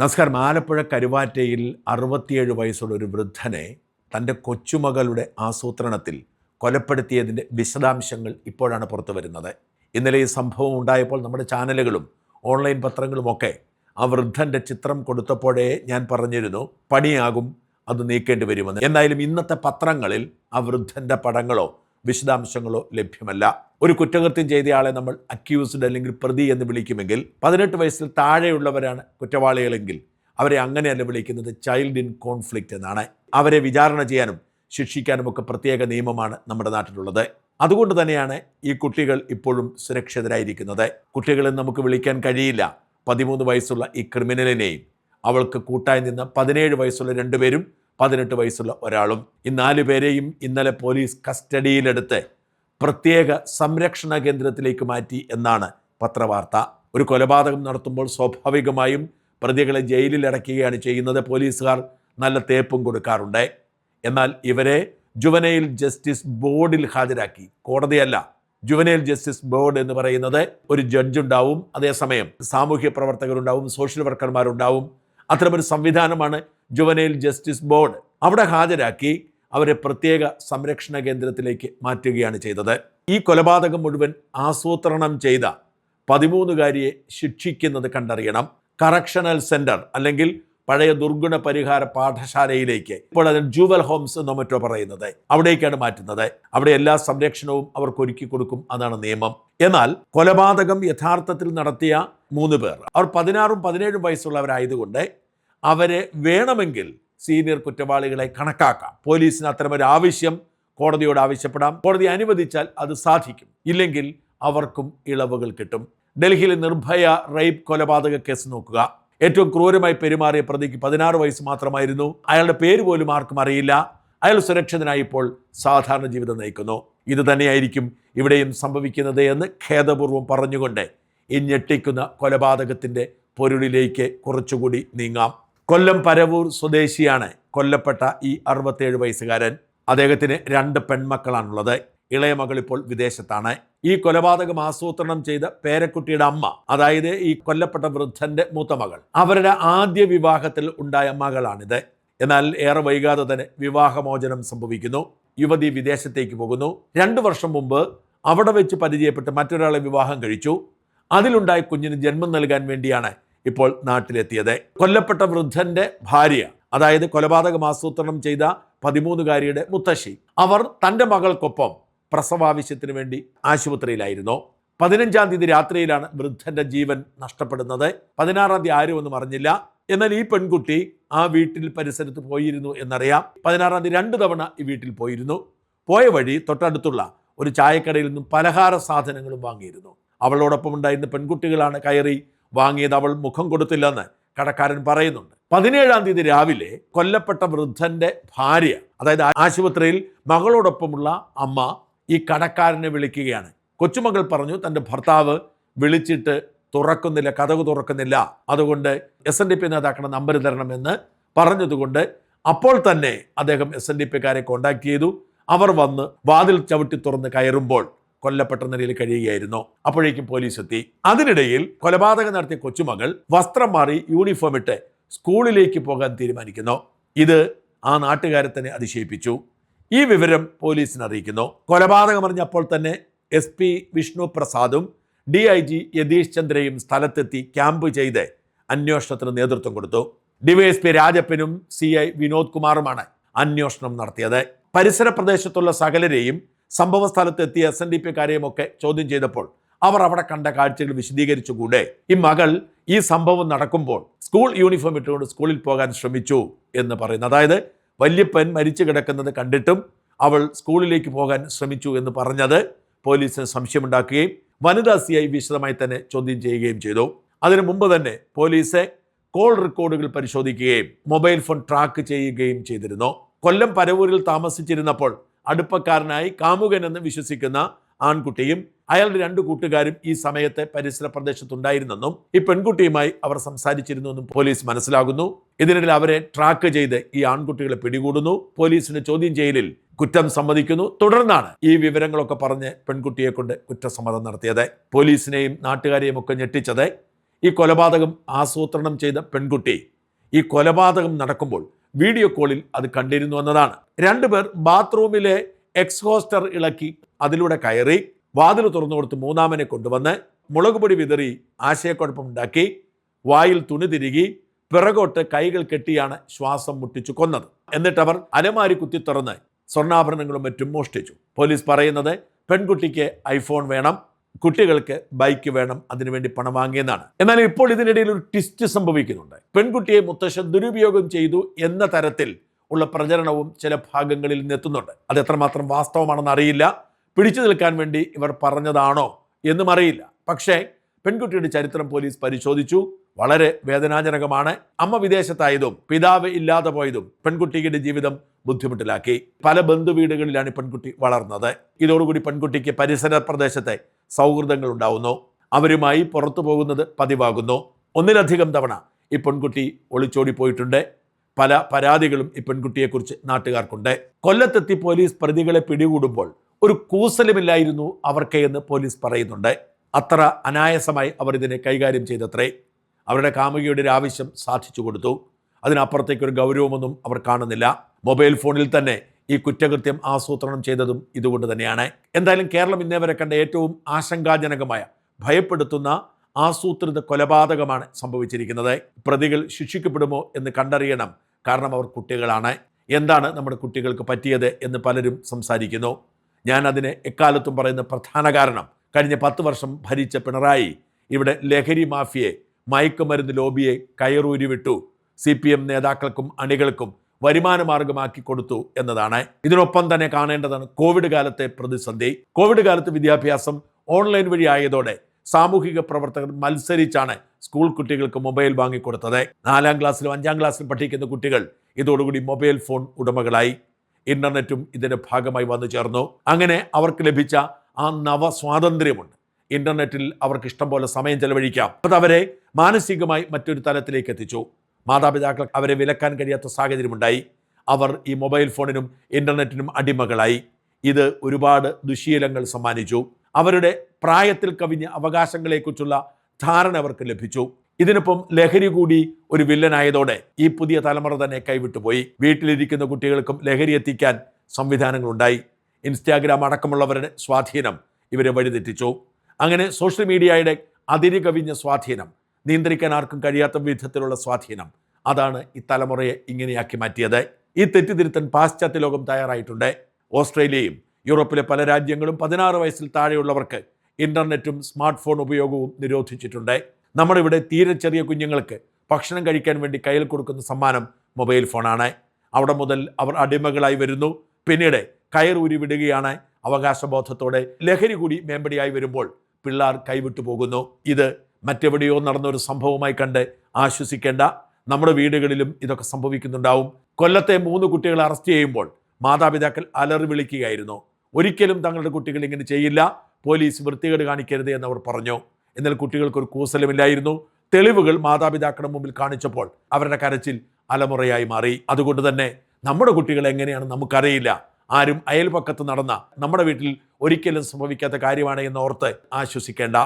നമസ്കാരം. ആലപ്പുഴ കരുവാറ്റയിൽ 67 വയസ്സുള്ള ഒരു വൃദ്ധനെ തൻ്റെ കൊച്ചുമകളുടെ ആസൂത്രണത്തിൽ കൊലപ്പെടുത്തിയതിൻ്റെ വിശദാംശങ്ങൾ ഇപ്പോഴാണ് പുറത്തു വരുന്നത്. ഇന്നലെ ഈ സംഭവം ഉണ്ടായപ്പോൾ നമ്മുടെ ചാനലുകളും ഓൺലൈൻ പത്രങ്ങളുമൊക്കെ ആ വൃദ്ധൻ്റെ ചിത്രം കൊടുത്തപ്പോഴേ ഞാൻ പറഞ്ഞിരുന്നു പണിയാകും, അത് നീക്കേണ്ടി വരുമെന്ന്. എന്തായാലും ഇന്നത്തെ പത്രങ്ങളിൽ ആ വൃദ്ധൻ്റെ പടങ്ങളോ വിശദാംശങ്ങളോ ലഭ്യമല്ല. ഒരു കുറ്റകൃത്യം ചെയ്തയാളെ നമ്മൾ അക്യൂസ്ഡ് അല്ലെങ്കിൽ പ്രതി എന്ന് വിളിക്കുമെങ്കിൽ 18 വയസ്സിൽ താഴെയുള്ളവരാണ് കുറ്റവാളികളെങ്കിൽ അവരെ അങ്ങനെയല്ല വിളിക്കുന്നത്, ചൈൽഡ് ഇൻ കോൺഫ്ലിക്റ്റ് എന്നാണ്. അവരെ വിചാരണ ചെയ്യാനും ശിക്ഷിക്കാനും ഒക്കെ പ്രത്യേക നിയമമാണ് നമ്മുടെ നാട്ടിലുള്ളത്. അതുകൊണ്ട് തന്നെയാണ് ഈ കുട്ടികൾ ഇപ്പോഴും സുരക്ഷിതരായിരിക്കുന്നത്. കുട്ടികളെ നമുക്ക് വിളിക്കാൻ കഴിയില്ല. 13 വയസ്സുള്ള ഈ ക്രിമിനലിനെയും അവൾക്ക് കൂട്ടായി നിന്ന് 17 വയസ്സുള്ള 2 പേരും 18 വയസ്സുള്ള ഒരാളും ഈ 4 പേരെയും ഇന്നലെ പോലീസ് കസ്റ്റഡിയിലെടുത്ത് പ്രത്യേക സംരക്ഷണ കേന്ദ്രത്തിലേക്ക് മാറ്റി എന്നാണ് പത്രവാർത്ത. ഒരു കൊലപാതകം നടത്തുമ്പോൾ സ്വാഭാവികമായും പ്രതികളെ ജയിലിൽ അടയ്ക്കുകയാണ് ചെയ്യുന്നത്. പോലീസുകാർ നല്ല തേപ്പും കൊടുക്കാറുണ്ട്. എന്നാൽ ഇവരെ ജുവനൈൽ ജസ്റ്റിസ് ബോർഡിൽ ഹാജരാക്കി. കോടതിയല്ല, ജുവനൈൽ ജസ്റ്റിസ് ബോർഡ് എന്ന് പറയുന്നത് ഒരു ജഡ്ജ് ഉണ്ടാവും, അതേസമയം സാമൂഹ്യ പ്രവർത്തകരുണ്ടാവും, സോഷ്യൽ വർക്കർമാരുണ്ടാവും. അത്തരമൊരു സംവിധാനമാണ് ജുവനൈൽ ജസ്റ്റിസ് ബോർഡ്. അവിടെ ഹാജരാക്കി അവരെ പ്രത്യേക സംരക്ഷണ കേന്ദ്രത്തിലേക്ക് മാറ്റുകയാണ് ചെയ്തത്. ഈ കൊലപാതകം മുഴുവൻ ആസൂത്രണം ചെയ്ത 13കാരിയെ ശിക്ഷിക്കുന്നത് കണ്ടറിയണം. കറക്ഷണൽ സെന്റർ അല്ലെങ്കിൽ പഴയ ദുർഗുണ പരിഹാര പാഠശാലയിലേക്ക്, ഇപ്പോൾ അതിന് ജൂവൽ ഹോംസ് എന്നോ മറ്റോ പറയുന്നത്, അവിടേക്കാണ് മാറ്റുന്നത്. അവിടെ എല്ലാ സംരക്ഷണവും അവർക്ക് ഒരുക്കി കൊടുക്കും, അതാണ് നിയമം. എന്നാൽ കൊലപാതകം യഥാർത്ഥത്തിൽ നടത്തിയ 3 പേർ, അവർ 16ഉം 17ഉം വയസ്സുള്ളവരായതുകൊണ്ട് അവരെ വേണമെങ്കിൽ സീനിയർ കുറ്റവാളികളെ കണക്കാക്കാം. പോലീസിന് അത്തരമൊരു ആവശ്യം കോടതിയോട് ആവശ്യപ്പെടാം. കോടതി അനുവദിച്ചാൽ അത് സാധിക്കും. ഇല്ലെങ്കിൽ അവർക്കും ഇളവുകൾ കിട്ടും. ഡൽഹിയിലെ നിർഭയ റേപ്പ് കൊലപാതക കേസ് നോക്കുക. ഏറ്റവും ക്രൂരമായി പെരുമാറിയ പ്രതിക്ക് 16 വയസ്സ് മാത്രമായിരുന്നു. അയാളുടെ പേര് പോലും ആർക്കും അറിയില്ല. അയാൾ സുരക്ഷിതനായി ഇപ്പോൾ സാധാരണ ജീവിതം നയിക്കുന്നു. ഇത് തന്നെയായിരിക്കും ഇവിടെയും സംഭവിക്കുന്നത് എന്ന് ഖേദപൂർവ്വം പറഞ്ഞുകൊണ്ട് ഈ ഞെട്ടിക്കുന്ന കൊലപാതകത്തിൻ്റെ പൊരുളിലേക്ക് കുറച്ചുകൂടി നീങ്ങാം. കൊല്ലം പരവൂർ സ്വദേശിയാണ് കൊല്ലപ്പെട്ട ഈ 67 വയസ്സുകാരൻ. അദ്ദേഹത്തിന് 2 പെൺമക്കളാണുള്ളത്. ഇളയ മകൾ ഇപ്പോൾ വിദേശത്താണ്. ഈ കൊലപാതകം ആസൂത്രണം ചെയ്ത പേരക്കുട്ടിയുടെ അമ്മ, അതായത് ഈ കൊല്ലപ്പെട്ട വൃദ്ധന്റെ മൂത്ത മകൾ, അവരുടെ ആദ്യ വിവാഹത്തിൽ ഉണ്ടായ മകളാണിത്. എന്നാൽ ഏറെ വൈകാതെ തന്നെ വിവാഹമോചനം സംഭവിക്കുന്നു. യുവതി വിദേശത്തേക്ക് പോകുന്നു. 2 വർഷം മുമ്പ് അവിടെ വെച്ച് പരിചയപ്പെട്ട് മറ്റൊരാളെ വിവാഹം കഴിച്ചു. അതിലുണ്ടായ കുഞ്ഞിന് ജന്മം നൽകാൻ വേണ്ടിയാണ് ഇപ്പോൾ നാട്ടിലെത്തിയത്. കൊല്ലപ്പെട്ട വൃദ്ധന്റെ ഭാര്യ, അതായത് കൊലപാതകം ആസൂത്രണം ചെയ്ത 13കാരിയുടെ മുത്തശ്ശി, അവർ തൻ്റെ മകൾക്കൊപ്പം പ്രസവാവശ്യത്തിന് വേണ്ടി ആശുപത്രിയിലായിരുന്നു. 15-ാം തീയതി രാത്രിയിലാണ് വൃദ്ധന്റെ ജീവൻ നഷ്ടപ്പെടുന്നത്. 16-ാം തീയതി ആരും ഒന്നും അറിഞ്ഞില്ല. എന്നാൽ ഈ പെൺകുട്ടി ആ വീട്ടിൽ പരിസരത്ത് പോയിരുന്നു എന്നറിയാം. 16-ാം തീയതി 2 തവണ ഈ വീട്ടിൽ പോയിരുന്നു. പോയ വഴി തൊട്ടടുത്തുള്ള ഒരു ചായക്കടയിൽ നിന്നും പലഹാര സാധനങ്ങളും വാങ്ങിയിരുന്നു. അവളോടൊപ്പം ഉണ്ടായിരുന്ന പെൺകുട്ടികളാണ് കയറി വാങ്ങിയത്. അവൾ മുഖം കൊടുത്തില്ലെന്ന് കടക്കാരൻ പറയുന്നുണ്ട്. 17-ാം തീയതി രാവിലെ കൊല്ലപ്പെട്ട വൃദ്ധന്റെ ഭാര്യ, അതായത് ആശുപത്രിയിൽ മകളോടൊപ്പമുള്ള അമ്മ ഈ കടക്കാരനെ വിളിക്കുകയാണ്. കൊച്ചുമകൾ പറഞ്ഞു തൻ്റെ ഭർത്താവ് വിളിച്ചിട്ട് തുറക്കുന്നില്ല, കതക് തുറക്കുന്നില്ല, അതുകൊണ്ട് SNDP നേതാക്കളുടെ നമ്പർ തരണമെന്ന് പറഞ്ഞതുകൊണ്ട് അപ്പോൾ തന്നെ അദ്ദേഹം SNDPക്കാരെ കോണ്ടാക്ട് ചെയ്തു. അവർ വന്ന് വാതിൽ ചവിട്ടി തുറന്ന് കയറുമ്പോൾ കൊല്ലപ്പെട്ട നിലയിൽ കഴിയുകയായിരുന്നു. അപ്പോഴേക്കും പോലീസ് എത്തി. അതിനിടയിൽ കൊലപാതകം നടത്തിയ കൊച്ചുമകൾ വസ്ത്രം മാറി യൂണിഫോം ഇട്ട് സ്കൂളിലേക്ക് പോകാൻ തീരുമാനിക്കുന്നു. ഇത് ആ നാട്ടുകാരെ തന്നെ അതിശയിപ്പിച്ചു. ഈ വിവരം പോലീസിനെ അറിയിക്കുന്നു. കൊലപാതകം അറിഞ്ഞപ്പോൾ തന്നെ SP വിഷ്ണു പ്രസാദും DIG യതീഷ് ചന്ദ്രയും സ്ഥലത്തെത്തി ക്യാമ്പ് ചെയ്ത് അന്വേഷണത്തിന് നേതൃത്വം കൊടുത്തു. DYSP രാജപ്പനും CI വിനോദ് കുമാറുമാണ് അന്വേഷണം നടത്തിയത്. പരിസര പ്രദേശത്തുള്ള സകലരെയും സംഭവ സ്ഥലത്തെത്തിയ SNDPക്കാരെയും ഒക്കെ ചോദ്യം ചെയ്തപ്പോൾ അവർ അവിടെ കണ്ട കാഴ്ചകൾ വിശദീകരിച്ചുകൂടെ. ഈ മകൾ ഈ സംഭവം നടക്കുമ്പോൾ സ്കൂൾ യൂണിഫോം ഇട്ടുകൊണ്ട് സ്കൂളിൽ പോകാൻ ശ്രമിച്ചു എന്ന് പറയുന്നു. അതായത് വല്യപ്പൻ മരിച്ചു കിടക്കുന്നത് കണ്ടിട്ടും അവൾ സ്കൂളിലേക്ക് പോകാൻ ശ്രമിച്ചു എന്ന് പറഞ്ഞത് പോലീസിന് സംശയമുണ്ടാക്കുകയും വനിതാ CI വിശദമായി തന്നെ ചോദ്യം ചെയ്യുകയും ചെയ്തു. അതിനു മുമ്പ് തന്നെ പോലീസ് കോൾ റെക്കോർഡുകൾ പരിശോധിക്കുകയും മൊബൈൽ ഫോൺ ട്രാക്ക് ചെയ്യുകയും ചെയ്തിരുന്നു. കൊല്ലം പരവൂരിൽ താമസിച്ചിരുന്നപ്പോൾ അടുപ്പക്കാരനായി കാമുകൻ എന്ന് വിശ്വസിക്കുന്ന ആൺകുട്ടിയും അയാളുടെ 2 കൂട്ടുകാരും ഈ സമയത്ത് പരിസര പ്രദേശത്തുണ്ടായിരുന്നെന്നും ഈ പെൺകുട്ടിയുമായി അവർ സംസാരിച്ചിരുന്നുവെന്നും പോലീസ് മനസ്സിലാകുന്നു. ഇതിനിടയിൽ അവരെ ട്രാക്ക് ചെയ്ത് ഈ ആൺകുട്ടികളെ പിടികൂടുന്നു. പോലീസിന്റെ ചോദ്യം ചെയ്യലിൽ കുറ്റം സമ്മതിക്കുന്നു. തുടർന്നാണ് ഈ വിവരങ്ങളൊക്കെ പറഞ്ഞ് പെൺകുട്ടിയെ കൊണ്ട് കുറ്റസമ്മതം നടത്തിയത്. പോലീസിനെയും നാട്ടുകാരെയും ഒക്കെ ഞെട്ടിച്ചത് ഈ കൊലപാതകം ആസൂത്രണം ചെയ്ത പെൺകുട്ടി ഈ കൊലപാതകം നടക്കുമ്പോൾ വീഡിയോ കോളിൽ അത് കണ്ടിരുന്നു എന്നതാണ്. രണ്ടുപേർ ബാത്റൂമിലെ എക്സ്ഹോസ്റ്റർ ഇളക്കി അതിലൂടെ കയറി വാതിൽ തുറന്നു കൊടുത്ത് മൂന്നാമനെ കൊണ്ടുവന്ന് മുളകുപൊടി വിതറി ആശയക്കുഴപ്പമുണ്ടാക്കി വായിൽ തുണി തിരുകി പിറകോട്ട് കൈകൾ കെട്ടിയാണ് ശ്വാസം മുട്ടിച്ചു കൊന്നത്. എന്നിട്ടവർ അലമാരി കുത്തി തുറന്ന് സ്വർണ്ണാഭരണങ്ങളും മറ്റും മോഷ്ടിച്ചു. പോലീസ് പറയുന്നത് പെൺകുട്ടിക്ക് ഐഫോൺ വേണം, കുട്ടികൾക്ക് ബൈക്ക് വേണം, അതിനുവേണ്ടി പണം വാങ്ങിയെന്നാണ്. എന്നാൽ ഇപ്പോൾ ഇതിനിടയിൽ ഒരു ട്വിസ്റ്റ് സംഭവിക്കുന്നുണ്ട്. പെൺകുട്ടിയെ മുത്തശ്ശൻ ദുരുപയോഗം ചെയ്തു എന്ന തരത്തിൽ ഉള്ള പ്രചരണവും ചില ഭാഗങ്ങളിൽ നിന്നെത്തുന്നുണ്ട്. അത് എത്രമാത്രം വാസ്തവമാണെന്ന് അറിയില്ല. പിടിച്ചു നിൽക്കാൻ വേണ്ടി ഇവർ പറഞ്ഞതാണോ എന്നും അറിയില്ല. പക്ഷേ പെൺകുട്ടിയുടെ ചരിത്രം പോലീസ് പരിശോധിച്ചു. വളരെ വേദനാജനകമാണ്. അമ്മ വിദേശത്തായതും പിതാവ് ഇല്ലാതെ പോയതും പെൺകുട്ടിയുടെ ജീവിതം ബുദ്ധിമുട്ടിലാക്കി. പല ബന്ധുവീടുകളിലാണ് പെൺകുട്ടി വളർന്നത്. ഇതോടുകൂടി പെൺകുട്ടിക്ക് പരിസര പ്രദേശത്തെ സൗഹൃദങ്ങൾ ഉണ്ടാവുന്നു. അവരുമായി പുറത്തു പോകുന്നത് പതിവാകുന്നു. ഒന്നിലധികം തവണ ഈ പെൺകുട്ടി ഒളിച്ചോടി പോയിട്ടുണ്ട്. പല പരാതികളും ഈ പെൺകുട്ടിയെക്കുറിച്ച് നാട്ടുകാർക്കുണ്ട്. കൊല്ലത്തെത്തി പോലീസ് പ്രതികളെ പിടികൂടുമ്പോൾ ഒരു കൂസലുമില്ലായിരുന്നു അവർക്ക് എന്ന് പോലീസ് പറയുന്നുണ്ട്. അത്ര അനായാസമായി അവർ ഇതിനെ കൈകാര്യം ചെയ്തത്രേ. അവരുടെ കാമുകിയുടെ ഒരു ആവശ്യം സാധിച്ചു കൊടുത്തു. അതിനപ്പുറത്തേക്കൊരു ഗൗരവമൊന്നും അവർ കാണുന്നില്ല. മൊബൈൽ ഫോണിൽ തന്നെ ഈ കുറ്റകൃത്യം ആസൂത്രണം ചെയ്തതും ഇതുകൊണ്ട് തന്നെയാണ്. എന്തായാലും കേരളം ഇന്നേ വരെ കണ്ട ഏറ്റവും ആശങ്കാജനകമായ, ഭയപ്പെടുത്തുന്ന ആസൂത്രിത കൊലപാതകമാണ് സംഭവിച്ചിരിക്കുന്നത്. പ്രതികൾ ശിക്ഷിക്കപ്പെടുമോ എന്ന് കണ്ടറിയണം. കാരണം അവർ കുട്ടികളാണ്. എന്താണ് നമ്മുടെ കുട്ടികൾക്ക് പറ്റിയത് എന്ന് പലരും സംസാരിക്കുന്നു. ഞാൻ അതിന് എക്കാലത്തും പറയുന്ന പ്രധാന കാരണം, കഴിഞ്ഞ 10 വർഷം ഭരിച്ച പിണറായി ഇവിടെ ലഹരി മാഫിയെ, മയക്കുമരുന്ന് ലോബിയെ കയറൂരി വിട്ടു. CPM നേതാക്കൾക്കും അണികൾക്കും വരുമാന മാർഗമാക്കി കൊടുത്തു എന്നതാണ്. ഇതിനൊപ്പം തന്നെ കാണേണ്ടതാണ് കോവിഡ് കാലത്തെ പ്രതിസന്ധി. കോവിഡ് കാലത്ത് വിദ്യാഭ്യാസം ഓൺലൈൻ വഴി ആയതോടെ സാമൂഹിക പ്രവർത്തകർ മത്സരിച്ചാണ് സ്കൂൾ കുട്ടികൾക്ക് മൊബൈൽ വാങ്ങിക്കൊടുത്തത്. 4ാം ക്ലാസ്സിലും 5ാം ക്ലാസ്സിലും പഠിക്കുന്ന കുട്ടികൾ ഇതോടുകൂടി മൊബൈൽ ഫോൺ ഉടമകളായി. ഇന്റർനെറ്റും ഇതിന്റെ ഭാഗമായി വന്നു ചേർന്നു. അങ്ങനെ അവർക്ക് ലഭിച്ച ആ നവ സ്വാതന്ത്ര്യമുണ്ട്. ഇന്റർനെറ്റിൽ അവർക്ക് ഇഷ്ടം പോലെ സമയം ചെലവഴിക്കാം. അത് അവരെ മാനസികമായി മറ്റൊരു തലത്തിലേക്ക് എത്തിച്ചു. മാതാപിതാക്കൾ അവരെ വിലക്കാൻ കഴിയാത്ത സാഹചര്യമുണ്ടായി. അവർ ഈ മൊബൈൽ ഫോണിനും ഇന്റർനെറ്റിനും അടിമകളായി. ഇത് ഒരുപാട് ദുശീലങ്ങൾ സമ്മാനിച്ചു. അവരുടെ പ്രായത്തിൽ കവിഞ്ഞ അവകാശങ്ങളെക്കുറിച്ചുള്ള ധാരണ അവർക്ക് ലഭിച്ചു. ഇതിനൊപ്പം ലഹരി കൂടി ഒരു വില്ലനായതോടെ ഈ പുതിയ തലമുറ തന്നെ കൈവിട്ടുപോയി. വീട്ടിലിരിക്കുന്ന കുട്ടികൾക്കും ലഹരി എത്തിക്കാൻ സംവിധാനങ്ങളുണ്ടായി. ഇൻസ്റ്റാഗ്രാം അടക്കമുള്ളവരുടെ സ്വാധീനം ഇവരെ വഴിതെറ്റിച്ചു. അങ്ങനെ സോഷ്യൽ മീഡിയയുടെ അതിര് കവിഞ്ഞ സ്വാധീനം, നിയന്ത്രിക്കാൻ ആർക്കും കഴിയാത്ത വിധത്തിലുള്ള സ്വാധീനം, അതാണ് ഈ തലമുറയെ ഇങ്ങനെയാക്കി മാറ്റിയത്. ഈ തെറ്റിതിരുത്താൻ പാശ്ചാത്യ ലോകം തയ്യാറായിട്ടുണ്ട്. ഓസ്ട്രേലിയയും യൂറോപ്പിലെ പല രാജ്യങ്ങളും 16 വയസ്സിൽ താഴെയുള്ളവർക്ക് ഇന്റർനെറ്റും സ്മാർട്ട് ഫോൺ ഉപയോഗവും നിരോധിച്ചിട്ടുണ്ട്. നമ്മുടെ ഇവിടെ തീരെ ചെറിയ കുഞ്ഞുങ്ങൾക്ക് ഭക്ഷണം കഴിക്കാൻ വേണ്ടി കയ്യിൽ കൊടുക്കുന്ന സമ്മാനം മൊബൈൽ ഫോണാണ്. അവിടെ മുതൽ അവർ അടിമകളായി വരുന്നു. പിന്നീട് കയറൂരി വിടുകയാണ്. അവകാശബോധത്തോടെ ലഹരി കൂടി മേമ്പടിയായി വരുമ്പോൾ പിള്ളേർ കൈവിട്ടു പോകുന്നു. ഇത് മറ്റെവിടെയോ നടന്ന ഒരു സംഭവമായി കണ്ട് ആശ്വസിക്കേണ്ട. നമ്മുടെ വീടുകളിലും ഇതൊക്കെ സംഭവിക്കുന്നുണ്ടാവും. കൊല്ലത്തെ 3 കുട്ടികളെ അറസ്റ്റ് ചെയ്യുമ്പോൾ മാതാപിതാക്കൾ അലറി വിളിക്കുകയായിരുന്നു. ഒരിക്കലും തങ്ങളുടെ കുട്ടികൾ ഇങ്ങനെ ചെയ്യില്ല, പോലീസ് വൃത്തികേട് കാണിക്കരുത് എന്നവർ പറഞ്ഞു. എന്നാൽ കുട്ടികൾക്കൊരു കൂസലുമില്ലായിരുന്നു. തെളിവുകൾ മാതാപിതാക്കളുടെ മുമ്പിൽ കാണിച്ചപ്പോൾ അവരുടെ കരച്ചിൽ അലമുറയായി മാറി. അതുകൊണ്ട് തന്നെ നമ്മുടെ കുട്ടികൾ എങ്ങനെയാണ് നമുക്കറിയില്ല. ആരും അയൽപക്കത്ത് നടന്ന നമ്മുടെ വീട്ടിൽ ഒരിക്കലും സംഭവിക്കാത്ത കാര്യമാണ് എന്നോർത്ത് ആശ്വസിക്കേണ്ട.